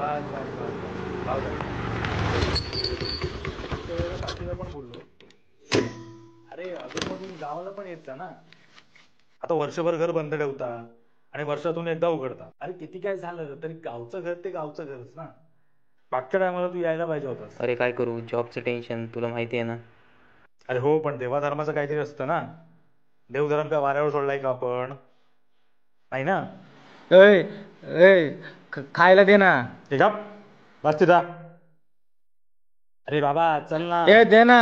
बस बस बस बस लाव गाडी. त्या वेळेला साथीला पण बोललो, अरे अजूनमधून गावाला पण येत जा ना. आता वर्षभर घर बंद ठेवता आणि वर्षातून एकदा उघडता. अरे किती काय झालं तरी गावचं घर ते गावचं घरच ना. मागच्या टायमाला तू यायला पाहिजे होतास. अरे काय करू, जॉबचं टेन्शन तुला माहिती आहे ना. अरे हो, पण देवा धर्माचं काहीतरी असतं ना. देवधर्म काय वाऱ्यावर सोडलाय का आपण? नाही ना. ऐ ऐ खायला दे ना. ठीक आहे, बस तिथं. अरे बाबा चल ना. ए दे ना.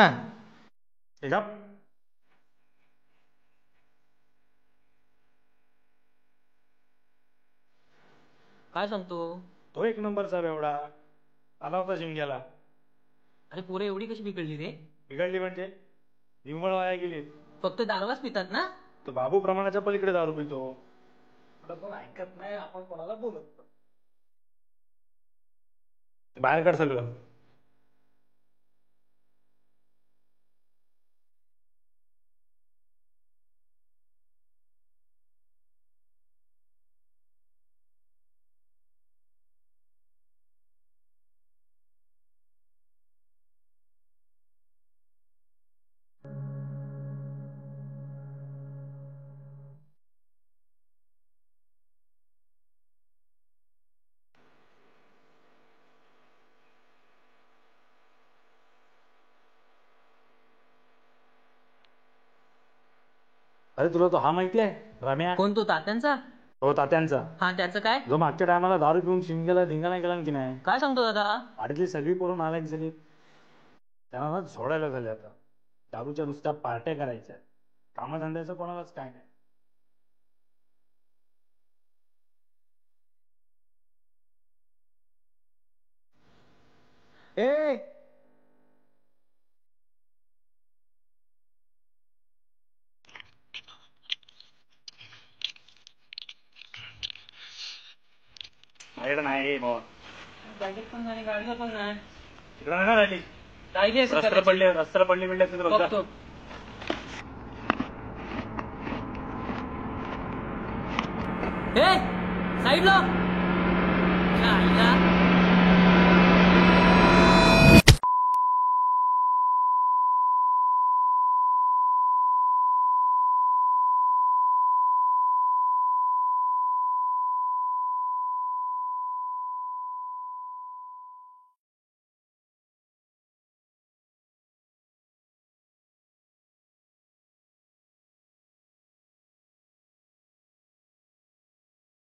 ठीक आहे. काय सांगतो. तो एक नंबरचा बेवडा आला होता शिमग्याला. अरे पोरं एवढी कशी बिघडली रे. बिघडली म्हणजे निव्वळ वाया गेली. फक्त दारूच पितात ना. तो बाबू प्रमाणाच्या पलीकडे दारू पितो. पण ऐकत नाही, आपण कोणाला बोलत नाही. बाहेर काढ सगळं. अरे तुला तो हा माहिती आहे रम्या? कोण तो, तात्यांचा? हो तात्यांचा. हा त्याचं काय? जो मागच्या टायमाला दारू पिऊन शिमग्याला धिंगाणा केला की नाही. काय सांगतो दादा. वाडीतली सगळी पोरं नालायक झाली. त्यांना ना सोडायला झाले आता. दारूच्या नुसत्या पार्ट्या करायच्या, कामधंद्याचं कोणालाच काय नाही. ए माझ्याकडे नाही भावा. बँकेत पण नाही, गाडीला पण नाही. तिकडे नाही ना राहिली. राहिली असं रस्त्याला पडले, रस्त्याला पडली बिडल्या तिथं बघ जा. बघतो. ए साईडला.